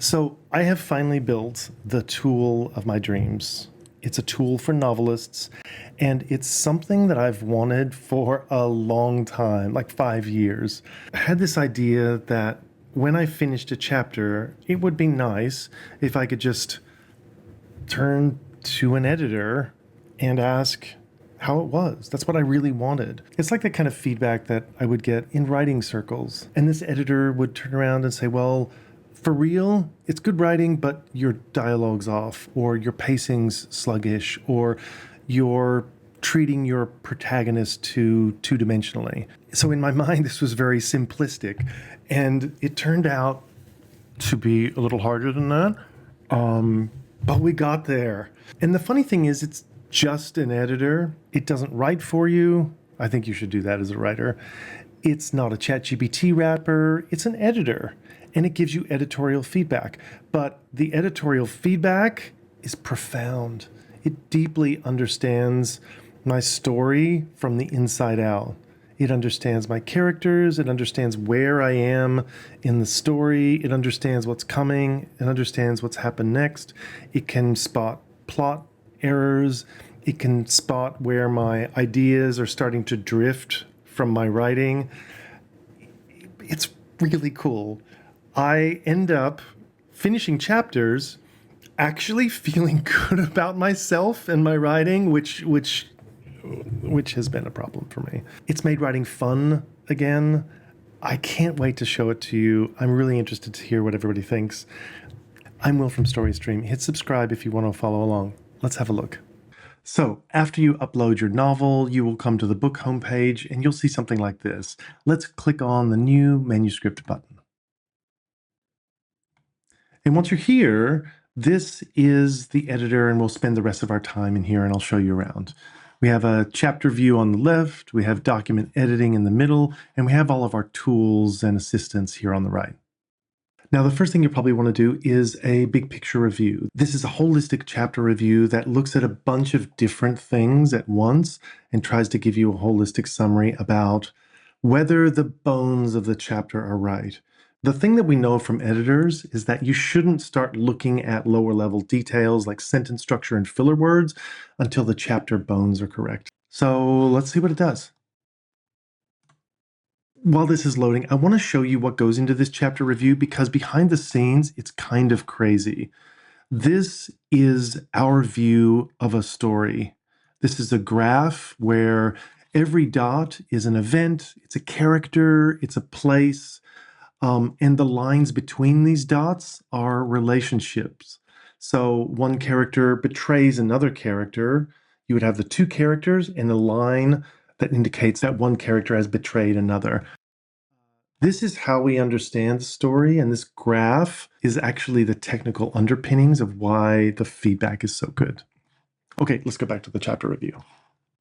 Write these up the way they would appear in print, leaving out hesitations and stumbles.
So I have finally built the tool of my dreams. It's a tool for novelists, and it's something that I've wanted for a long time, like 5 years. I had this idea that when I finished a chapter, it would be nice if I could just turn to an editor and ask how it was. That's what I really wanted. It's like the kind of feedback that I would get in writing circles. And this editor would turn around and say, well, for real, it's good writing, but your dialogue's off, or your pacing's sluggish, or you're treating your protagonist too two-dimensionally. So in my mind, this was very simplistic, and it turned out to be a little harder than that. But we got there. And the funny thing is, it's just an editor. It doesn't write for you. I think you should do that as a writer. It's not a ChatGPT wrapper. It's an editor. And it gives you editorial feedback. But the editorial feedback is profound. It deeply understands my story from the inside out. It understands my characters. It understands where I am in the story. It understands what's coming. It understands what's happened next. It can spot plot errors. It can spot where my ideas are starting to drift from my writing. It's really cool. I end up finishing chapters actually feeling good about myself and my writing, which has been a problem for me. It's made writing fun again. I can't wait to show it to you. I'm really interested to hear what everybody thinks. I'm Will from StoryStream. Hit subscribe if you want to follow along. Let's have a look. So after you upload your novel, you will come to the book homepage and you'll see something like this. Let's click on the new manuscript button. And once you're here, this is the editor, and we'll spend the rest of our time in here, and I'll show you around. We have a chapter view on the left, we have document editing in the middle, and we have all of our tools and assistants here on the right. Now, the first thing you probably want to do is a big picture review. This is a holistic chapter review that looks at a bunch of different things at once and tries to give you a holistic summary about whether the bones of the chapter are right. The thing that we know from editors is that you shouldn't start looking at lower level details like sentence structure and filler words until the chapter bones are correct. So let's see what it does. While this is loading, I want to show you what goes into this chapter review because behind the scenes, it's kind of crazy. This is our view of a story. This is a graph where every dot is an event, it's a character, it's a place. And the lines between these dots are relationships. So one character betrays another character. You would have the two characters and a line that indicates that one character has betrayed another. This is how we understand the story, and this graph is actually the technical underpinnings of why the feedback is so good. Okay, let's go back to the chapter review.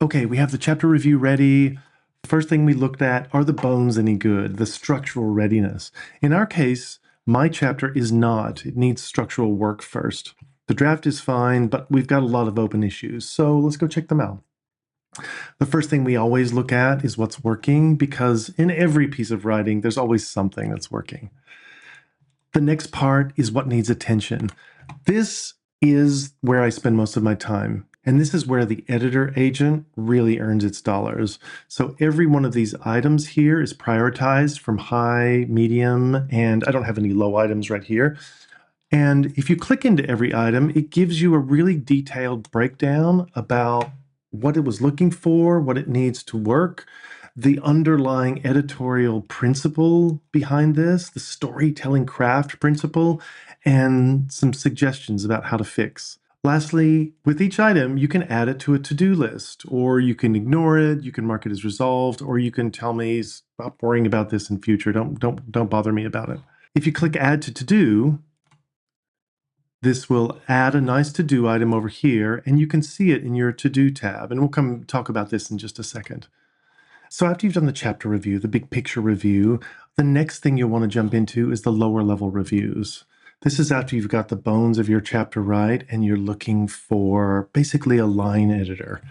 Okay, we have the chapter review ready. First thing we looked at, are the bones any good? The structural readiness. In our case, my chapter is not. It needs structural work first. The draft is fine, but we've got a lot of open issues, so let's go check them out. The first thing we always look at is what's working, because in every piece of writing, there's always something that's working. The next part is what needs attention. This is where I spend most of my time. And this is where the editor agent really earns its dollars. So every one of these items here is prioritized from high, medium, and I don't have any low items right here. And if you click into every item, it gives you a really detailed breakdown about what it was looking for, what it needs to work, the underlying editorial principle behind this, the storytelling craft principle, and some suggestions about how to fix. Lastly, with each item, you can add it to a to-do list, or you can ignore it, you can mark it as resolved, or you can tell me, stop worrying about this in future, don't bother me about it. If you click Add to To-Do, this will add a nice to-do item over here, and you can see it in your to-do tab, and we'll come talk about this in just a second. So after you've done the chapter review, the big picture review, the next thing you'll want to jump into is the lower level reviews. This is after you've got the bones of your chapter right and you're looking for basically a line editor.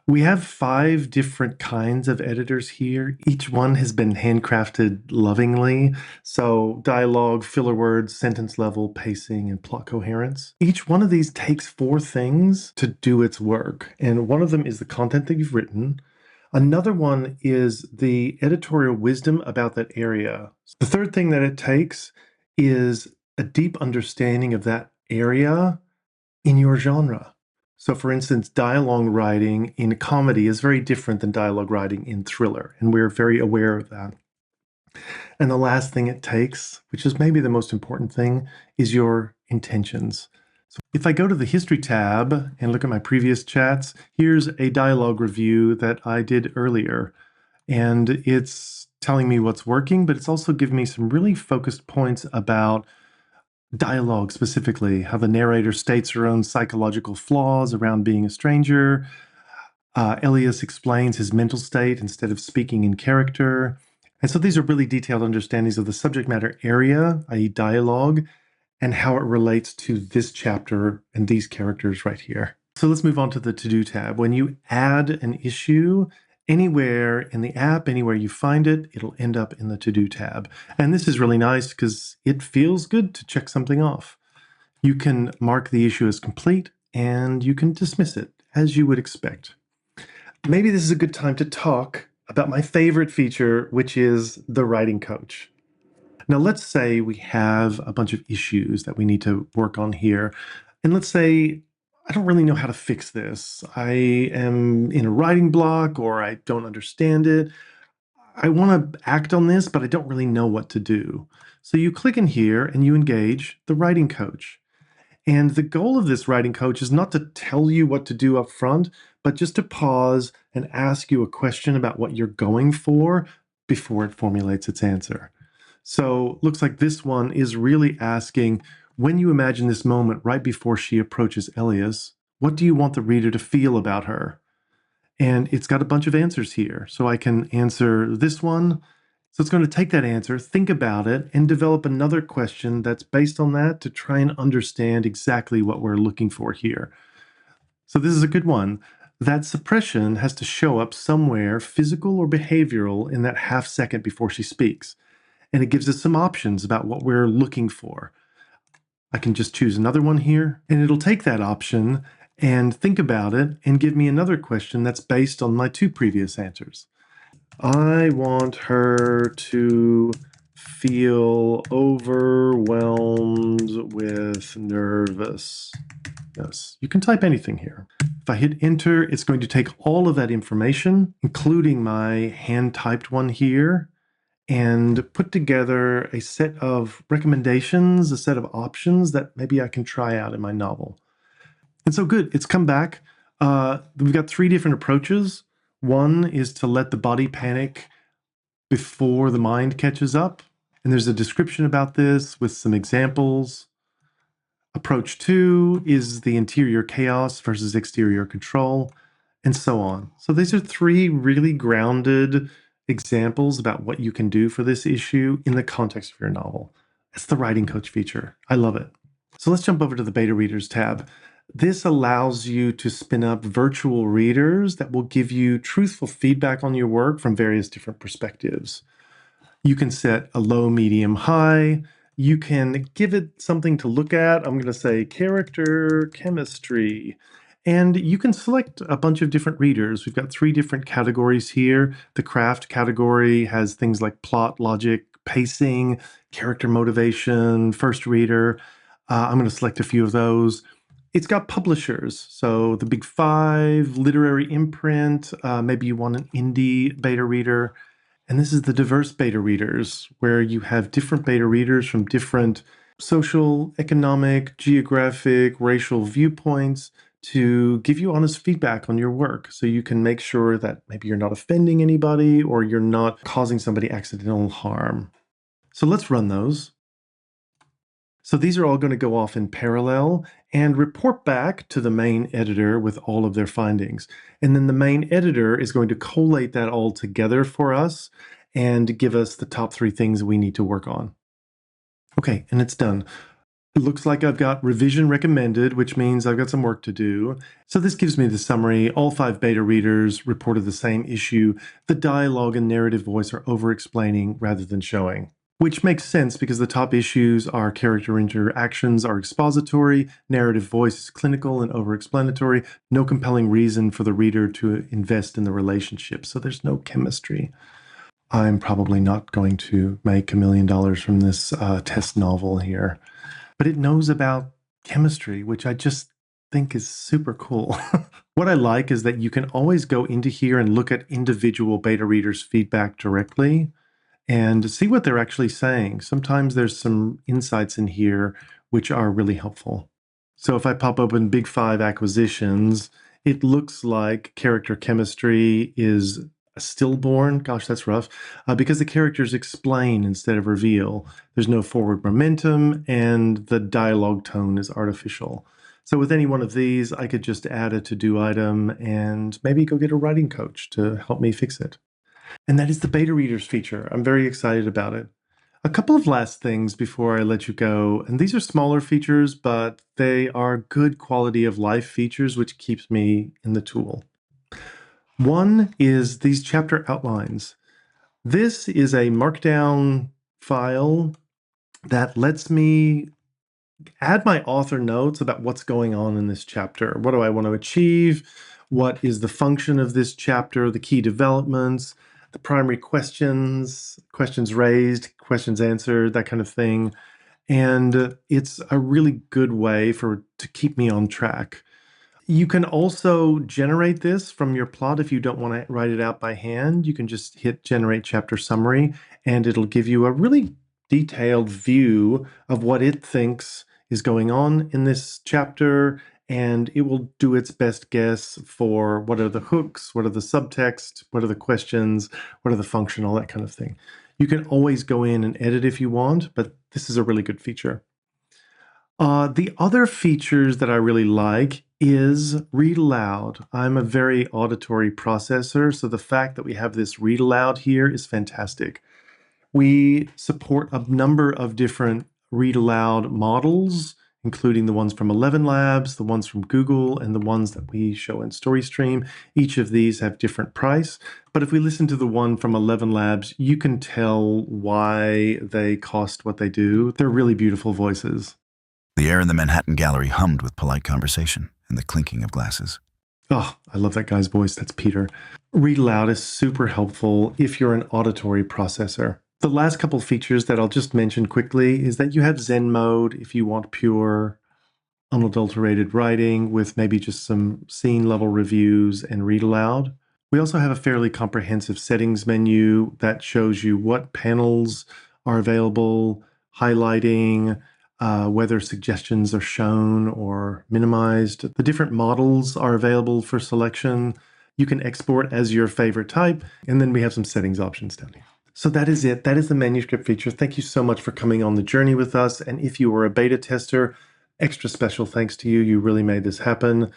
We have 5 different kinds of editors here. Each one has been handcrafted lovingly. So dialogue, filler words, sentence level, pacing, and plot coherence. Each one of these takes 4 things to do its work. And one of them is the content that you've written. Another one is the editorial wisdom about that area. The third thing that it takes is a deep understanding of that area in your genre. So, for instance, dialogue writing in comedy is very different than dialogue writing in thriller, and we're very aware of that. And the last thing it takes, which is maybe the most important thing, is your intentions. So if I go to the History tab and look at my previous chats, here's a dialogue review that I did earlier. And it's telling me what's working, but it's also giving me some really focused points about dialogue specifically, how the narrator states her own psychological flaws around being a stranger. Elias explains his mental state instead of speaking in character. And so these are really detailed understandings of the subject matter area, i.e. dialogue, and how it relates to this chapter and these characters right here. So let's move on to the To-Do tab. When you add an issue, anywhere in the app, anywhere you find it, it'll end up in the To-Do tab. And this is really nice because it feels good to check something off. You can mark the issue as complete and you can dismiss it as you would expect. Maybe this is a good time to talk about my favorite feature, which is the writing coach. Now, let's say we have a bunch of issues that we need to work on here. And let's say I don't really know how to fix this. I am in a writing block or I don't understand it. I want to act on this, but I don't really know what to do. So you click in here and you engage the writing coach. And the goal of this writing coach is not to tell you what to do up front, but just to pause and ask you a question about what you're going for before it formulates its answer. So looks like this one is really asking, when you imagine this moment right before she approaches Elias, what do you want the reader to feel about her? And it's got a bunch of answers here. So I can answer this one. So it's going to take that answer, think about it, and develop another question that's based on that to try and understand exactly what we're looking for here. So this is a good one. That suppression has to show up somewhere, physical or behavioral, in that half second before she speaks. And it gives us some options about what we're looking for. I can just choose another one here, and it'll take that option and think about it and give me another question that's based on my 2 previous answers. I want her to feel overwhelmed with nervous. Yes, you can type anything here. If I hit enter, it's going to take all of that information, including my hand-typed one here, and put together a set of recommendations, a set of options that maybe I can try out in my novel. And so good, it's come back. We've got 3 different approaches. One is to let the body panic before the mind catches up. And there's a description about this with some examples. Approach 2 is the interior chaos versus exterior control, and so on. So these are 3 really grounded examples about what you can do for this issue in the context of your novel. That's the writing coach feature. I love it. So let's jump over to the beta readers tab. This allows you to spin up virtual readers that will give you truthful feedback on your work from various different perspectives. You can set a low, medium, high. You can give it something to look at. I'm going to say character chemistry. And you can select a bunch of different readers. We've got 3 different categories here. The craft category has things like plot, logic, pacing, character motivation, first reader. I'm going to select a few of those. It's got publishers, so the big 5, literary imprint, maybe you want an indie beta reader. And this is the diverse beta readers, where you have different beta readers from different social, economic, geographic, racial viewpoints to give you honest feedback on your work. So you can make sure that maybe you're not offending anybody or you're not causing somebody accidental harm. So let's run those. So these are all going to go off in parallel and report back to the main editor with all of their findings. And then the main editor is going to collate that all together for us and give us the top 3 things we need to work on. Okay, and it's done. It looks like I've got revision recommended, which means I've got some work to do. So this gives me the summary. All 5 beta readers reported the same issue. The dialogue and narrative voice are over-explaining rather than showing, which makes sense because the top issues are character interactions are expository, narrative voice is clinical and over-explanatory, no compelling reason for the reader to invest in the relationship. So there's no chemistry. I'm probably not going to make $1 million from this test novel here, but it knows about chemistry, which I just think is super cool. What I like is that you can always go into here and look at individual beta readers' feedback directly and see what they're actually saying. Sometimes there's some insights in here which are really helpful. So if I pop open Big 5 acquisitions, it looks like character chemistry is a stillborn. Gosh, that's rough. Because the characters explain instead of reveal. There's no forward momentum, and the dialogue tone is artificial. So with any one of these, I could just add a to-do item and maybe go get a writing coach to help me fix it. And that is the beta readers feature. I'm very excited about it. A couple of last things before I let you go, and these are smaller features, but they are good quality of life features, which keeps me in the tool. One is these chapter outlines. This is a markdown file that lets me add my author notes about what's going on in this chapter. What do I want to achieve? What is the function of this chapter, the key developments, the primary questions, questions raised, questions answered, that kind of thing. And it's a really good way to keep me on track. You can also generate this from your plot if you don't want to write it out by hand. You can just hit generate chapter summary and it'll give you a really detailed view of what it thinks is going on in this chapter, and it will do its best guess for what are the hooks, what are the subtext, what are the questions, what are the function, all that kind of thing. You can always go in and edit if you want, but this is a really good feature. The other features that I really like is read aloud. I'm a very auditory processor, so the fact that we have this read aloud here is fantastic. We support a number of different read aloud models, including the ones from 11 Labs, the ones from Google, and the ones that we show in StoryStream. Each of these have different price, but if we listen to the one from 11 Labs, you can tell why they cost what they do. They're really beautiful voices. The air in the Manhattan Gallery hummed with polite conversation and the clinking of glasses. Oh, I love that guy's voice. That's Peter. Read aloud is super helpful if you're an auditory processor. The last couple features that I'll just mention quickly is that you have Zen mode if you want pure, unadulterated writing with maybe just some scene level reviews and read aloud. We also have a fairly comprehensive settings menu that shows you what panels are available, highlighting, whether suggestions are shown or minimized. The different models are available for selection. You can export as your favorite type, and then we have some settings options down here. So that is it. That is the manuscript feature. Thank you so much for coming on the journey with us. And if you were a beta tester, extra special thanks to you. You really made this happen.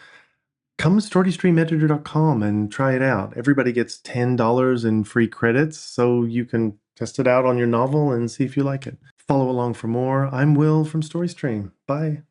Come to StoryStreamEditor.com and try it out. Everybody gets $10 in free credits, so you can test it out on your novel and see if you like it. Follow along for more. I'm Will from StoryStream. Bye.